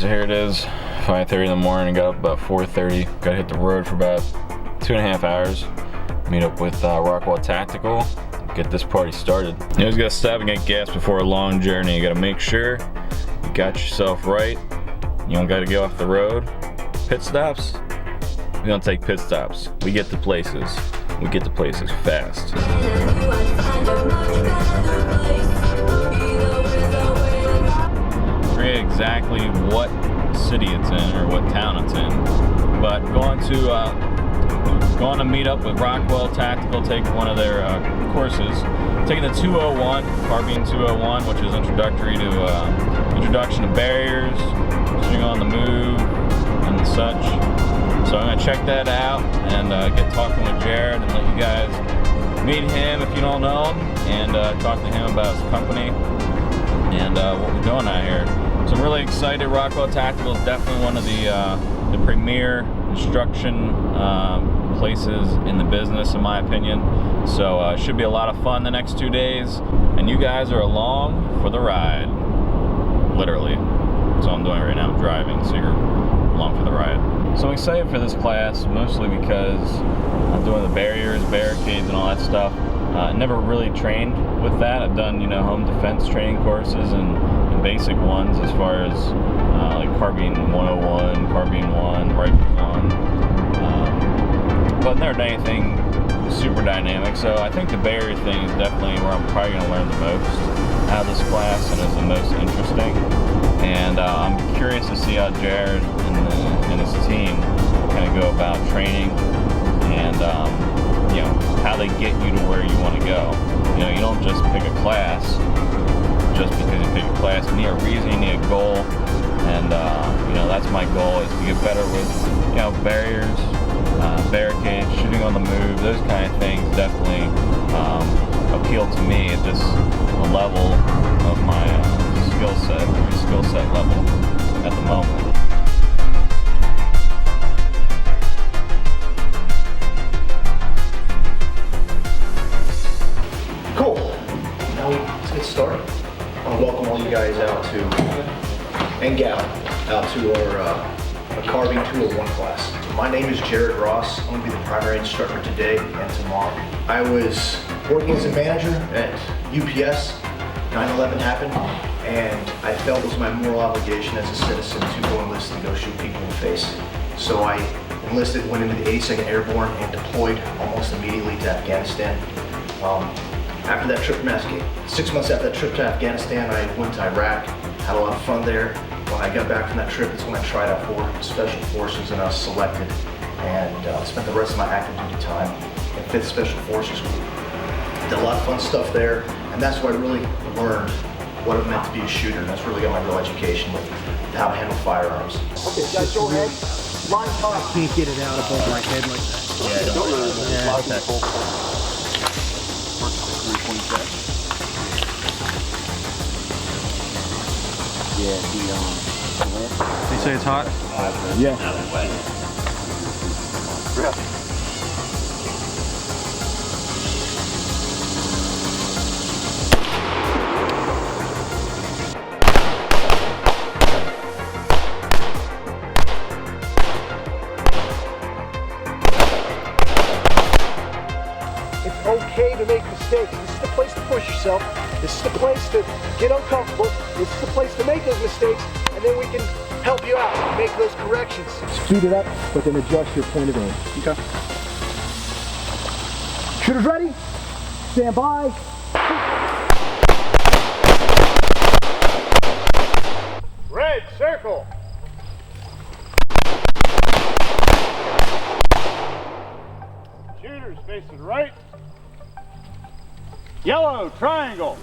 so here it is, 5:30 in the morning. Got up about 4:30. Got to hit the road for about 2.5 hours. Meet up with Rockwell Tactical. Get this party started. You always gotta stop and get gas before a long journey. You gotta make sure you got yourself right. You don't gotta get off the road. Pit stops? We don't take pit stops. We get to places. We get to places fast. I forget exactly what city it's in or what town it's in, but going to meet up with Rockwell Tactical, taking one of their courses, taking the 201, Carbine 201, which is introduction to barriers, shooting on the move, and such. So I'm gonna check that out and get talking with Jared and let you guys meet him if you don't know him, and talk to him about his company and what we're doing out here. So I'm really excited. Rockwell Tactical is definitely one of the premier instruction places in the business, in my opinion. So it should be a lot of fun the next 2 days, and you guys are along for the ride. Literally. That's all I'm doing right now. I'm driving, so you're along for the ride. So I'm excited for this class, mostly because I'm doing the barriers, barricades, and all that stuff. I never really trained with that. I've done, home defense training courses and basic ones as far as like Carbine 101, Carbine 1, Rifle 1. But never done anything super dynamic. So I think the barrier thing is definitely where I'm probably going to learn the most out of this class and is the most interesting. And I'm curious to see how Jared and his team kind of go about training and how they get you to where you want to go. You don't just pick a class just because you pick a class. You need a reason, you need a goal, and that's my goal, is to get better with barriers, barricades, shooting on the move. Those kind of things definitely appeal to me at this level of my skill set level at the moment. Cool. Now let's get started. I want to welcome all you guys out to, and gal, out to our Carbine 201 class. My name is Jared Ross. I'm going to be the primary instructor today and tomorrow. I was working as a manager at UPS. 9/11 happened, and I felt it was my moral obligation as a citizen to go enlist and go shoot people in the face. So I enlisted, went into the 82nd Airborne, and deployed almost immediately to Afghanistan. After that trip, 6 months after that trip to Afghanistan, I went to Iraq, had a lot of fun there. When I got back from that trip, that's when I tried out for Special Forces, and I was selected, and spent the rest of my active duty time in 5th Special Forces Group. Did a lot of fun stuff there, and that's where I really learned what it meant to be a shooter, and that's really got my real education with how to handle firearms. Okay, guys, go ahead. Line top. I can't get it out above my head like that. Yeah, don't really. They say it's hot? Yeah. It's okay to make mistakes. This is the place to push yourself. This is the place to get uncomfortable. This is the place to make those mistakes, and then we can help you out and make those corrections. Speed it up, but then adjust your point of aim. Okay. Shooters ready? Stand by. Red circle. Shooters facing right. Yellow triangle.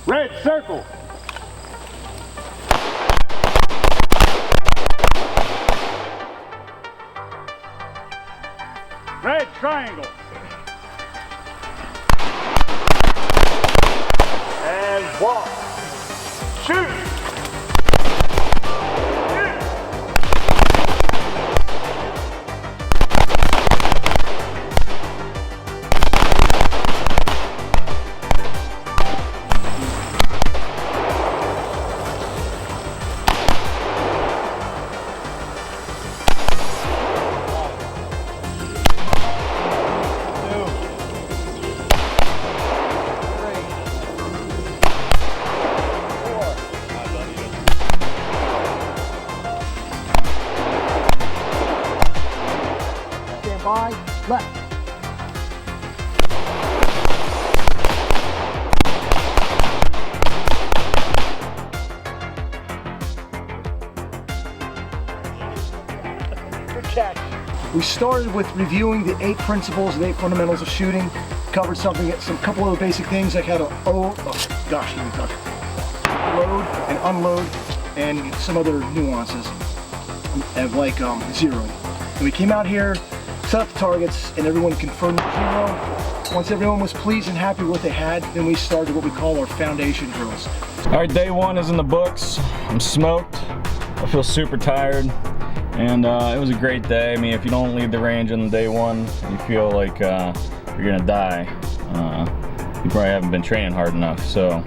Red circle. Red triangle. And walk. Shoot. left. Good catch. We started with reviewing the 8 principles and 8 fundamentals of shooting. Covered some couple of basic things like how to load and unload, and some other nuances of like zeroing. And we came out here, set up the targets, and everyone confirmed zero. Once everyone was pleased and happy with what they had, then we started what we call our foundation drills. All right, day 1 is in the books. I'm smoked. I feel super tired. And it was a great day. I mean, if you don't leave the range on day 1, you feel like you're gonna die. You probably haven't been training hard enough. So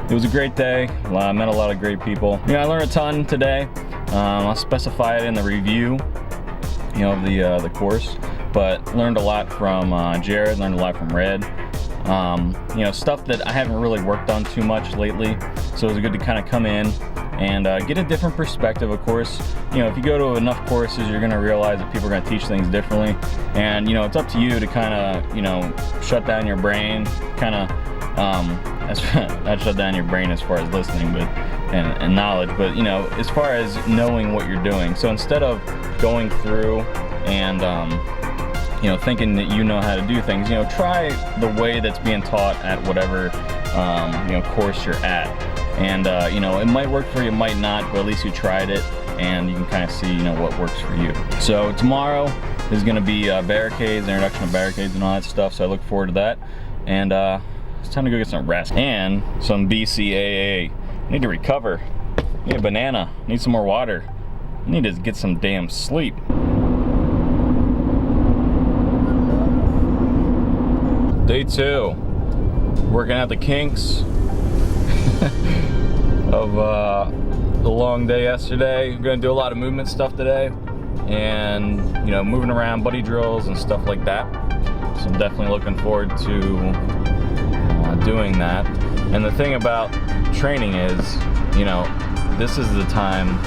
it was a great day. I met a lot of great people. You know, I learned a ton today. I'll specify it in the review, you know, of the course. But learned a lot from Jared. Learned a lot from Red. You know, stuff that I haven't really worked on too much lately. So it was good to kind of come in and get a different perspective. Of course, you know, if you go to enough courses, you're gonna realize that people are gonna teach things differently. And, you know, it's up to you to kind of, you know, shut down your brain, kind of, not shut down your brain as far as listening, but, and knowledge, but, you know, as far as knowing what you're doing. So instead of going through and, you know, thinking that you know how to do things, you know, try the way that's being taught at whatever, you know, course you're at. And, you know, it might work for you, it might not, but at least you tried it, and you can kind of see, you know, what works for you. So tomorrow is going to be barricades, introduction of barricades and all that stuff, so I look forward to that. And it's time to go get some rest and some BCAA. I need to recover. I need a banana. I need some more water. I need to get some damn sleep. Day 2. Working out the kinks of the long day yesterday. We're gonna do a lot of movement stuff today, and you know, moving around, buddy drills and stuff like that. So I'm definitely looking forward to doing that. And the thing about training is, you know, this is the time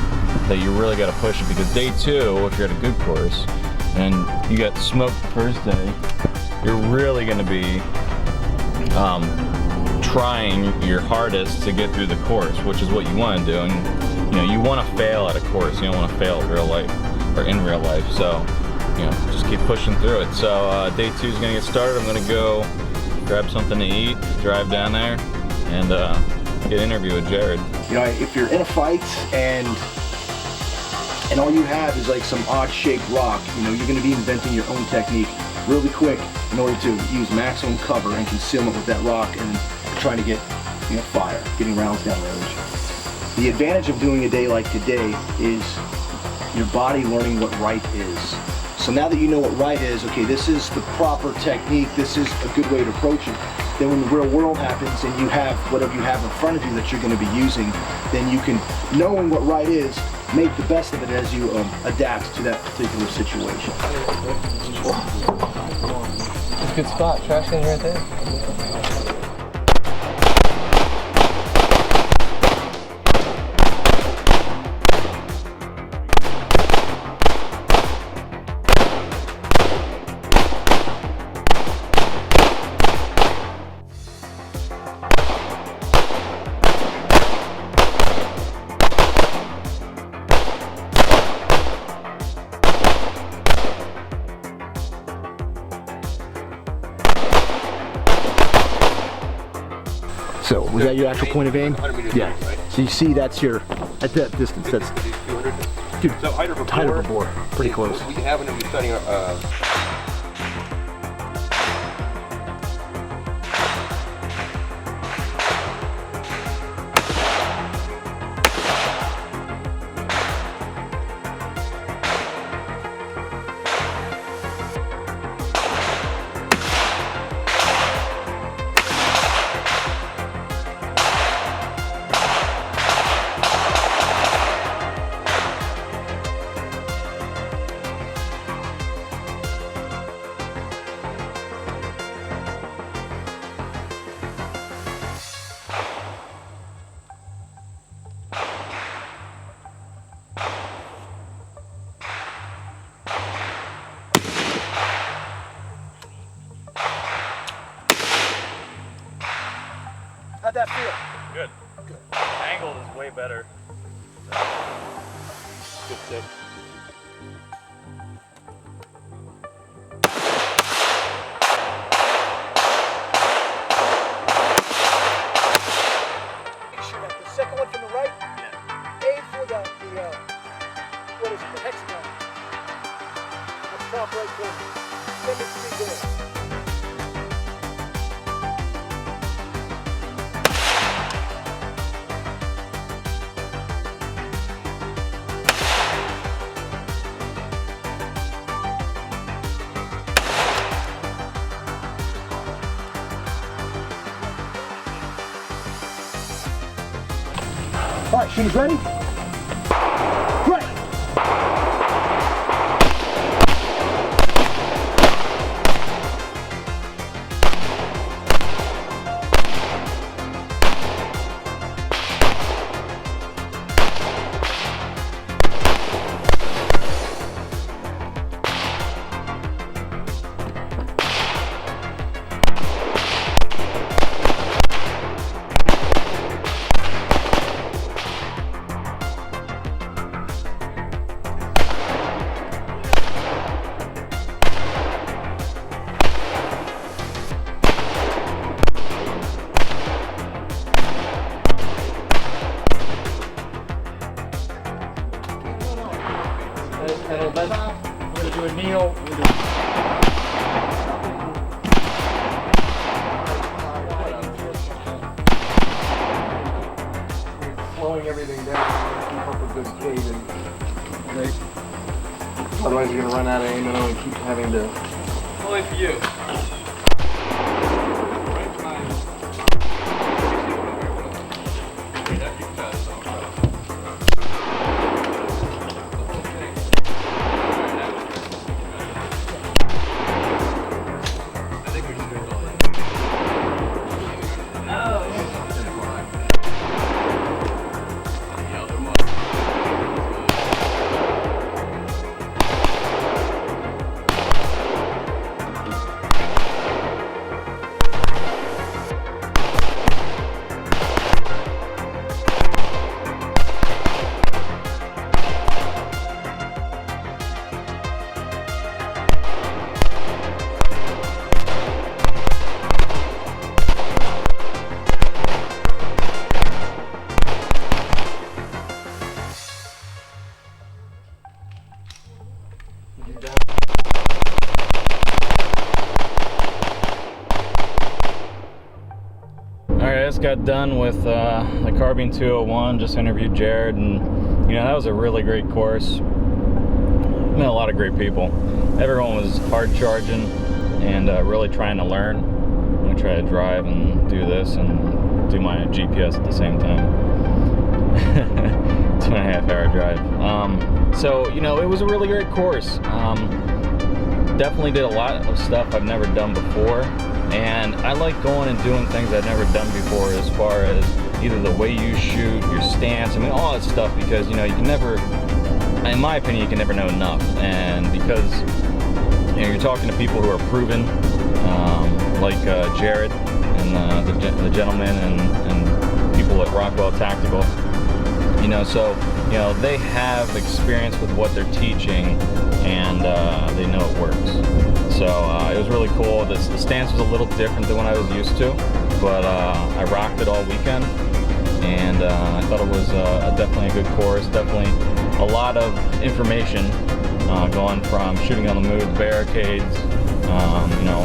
that you really got to push it, because day 2, if you're at a good course and you got smoked the first day, you're really going to be trying your hardest to get through the course, which is what you want to do. And you know, you want to fail at a course, you don't want to fail at real life or in real life. So, you know, just keep pushing through it. So day 2 is going to get started. I'm going to go grab something to eat, drive down there, and get an interview with Jared. You know, if you're in a fight and all you have is like some odd shaped rock, you know, you're going to be inventing your own technique really quick in order to use maximum cover and concealment with that rock and trying to get, you know, fire, getting rounds down range. The advantage of doing a day like today is your body learning what right is. So now that you know what right is, okay, this is the proper technique, this is a good way to approach it, then when the real world happens and you have whatever you have in front of you that you're going to be using, then you can, knowing what right is, make the best of it as you adapt to that particular situation. It's a good spot, trash can right there. So, was that your actual point of aim? 100 meters Yeah. range, right? So you see that's your, at that distance, that's, 200. dude, So height of a height of bore. a bore, pretty close. We have when we're studying that feel? Good. Angled is way better. Good tip. Make sure that the second one from the right, aim for the what is it, the hexagon. At the top right corner. Send it to me there. All right, she's ready? Right. We're gonna do a kneel. Slowing everything down to keep up a good cadence. Okay. Otherwise you're gonna run out of ammo and keep having to. Only for you. Alright, I just got done with the Carbine 201, just interviewed Jared, and you know, that was a really great course. Met a lot of great people. Everyone was hard charging and really trying to learn. I'm going to try to drive and do this and do my GPS at the same time. 2.5 hour drive. So, you know, it was a really great course. Definitely did a lot of stuff I've never done before. And I like going and doing things I've never done before, as far as either the way you shoot, your stance, I mean, all that stuff, because, you know, you can never, in my opinion, you can never know enough. And because, you know, you're talking to people who are proven, like Jared and the gentleman and people at Rockwell Tactical, you know, so, you know, they have experience with what they're teaching, and they know it works. So it was really cool. The stance was a little different than what I was used to, but I rocked it all weekend, and I thought it was definitely a good course. Definitely a lot of information going from shooting on the move, barricades, you know,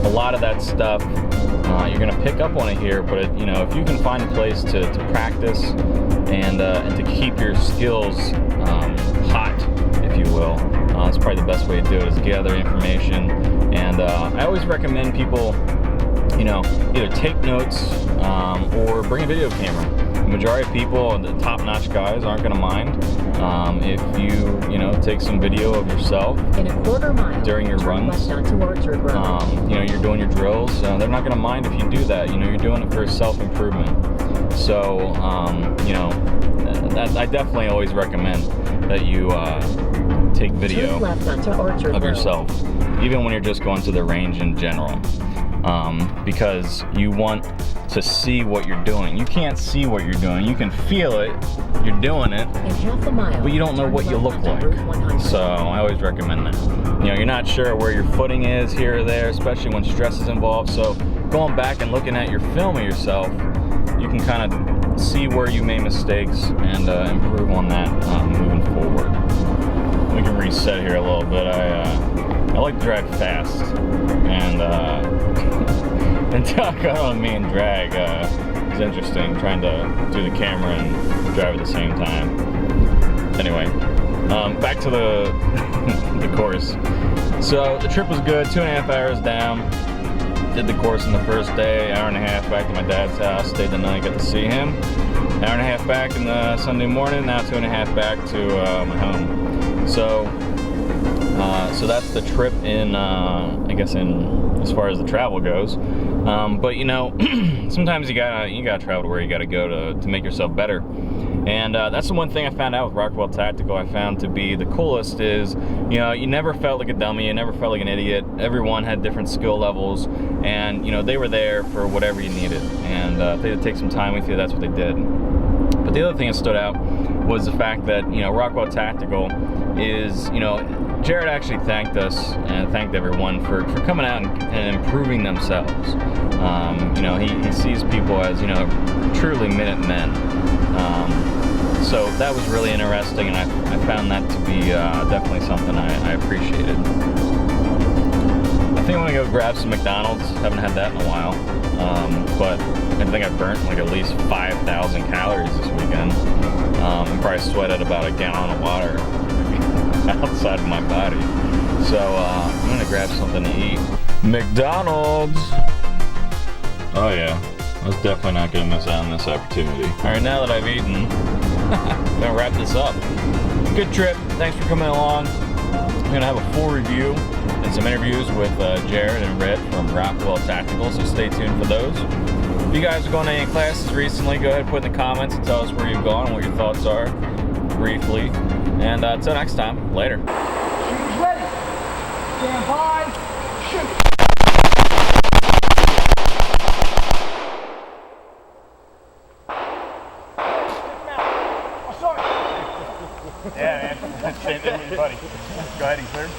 a lot of that stuff you're going to pick up on it here, but you know, if you can find a place to practice and to keep your skills hot, if you will, that's probably the best way to do it, is gather information. And I always recommend people, you know, either take notes or bring a video camera. The majority of people, the top-notch guys, aren't going to mind if you know, take some video of yourself in a quarter-mile during your runs. You know, you're doing your drills. They're not going to mind if you do that. You know, you're doing it for self-improvement. So, you know, I definitely always recommend that you take video of yourself, even when you're just going to the range in general. because you want to see what you're doing. You can't see what you're doing. You can feel it. You're doing it. In half a mile, but you don't know what you look like. So I always recommend that. You know, you're not sure where your footing is here or there, especially when stress is involved. So going back and looking at your film of yourself, you can kind of see where you made mistakes and improve on that moving forward. We can reset here a little bit. I like to drag fast, and talk on me and drag is interesting. Trying to do the camera and drive at the same time. Anyway, back to the the course. So the trip was good. 2.5 hours down. Did the course on the first day. Hour and a half back to my dad's house. Stayed the night. Got to see him. Hour and a half back in the Sunday morning. Now 2.5 back to my home. So that's the trip in, I guess, in as far as the travel goes. But you know, sometimes you gotta travel to where you gotta go to make yourself better. And that's the one thing I found out with Rockwell Tactical. I found to be the coolest is, you know, you never felt like a dummy. You never felt like an idiot. Everyone had different skill levels, and you know they were there for whatever you needed. And if they had to take some time with you, that's what they did. But the other thing that stood out was the fact that, you know, Rockwell Tactical is, you know, Jared actually thanked us and thanked everyone for coming out and improving themselves. You know, he sees people as, you know, truly minute men. So that was really interesting, and I found that to be definitely something I appreciated. I think I'm gonna go grab some McDonald's. Haven't had that in a while. But I think I burnt like at least 5,000 calories this weekend. And probably sweated about a gallon of water outside of my body. So I'm gonna grab something to eat. McDonald's! Oh yeah, I was definitely not gonna miss out on this opportunity. Alright, now that I've eaten, I'm gonna wrap this up. Good trip, thanks for coming along. I'm gonna have a full review and some interviews with Jared and Red from Rockwell Tactical, so stay tuned for those. If you guys are going to any classes recently, go ahead and put in the comments and tell us where you've gone and what your thoughts are, briefly. And until next time, later. Shooters ready. Stand by. Shoot. Yeah, man. Same thing with your buddy. Go ahead, he's cleared.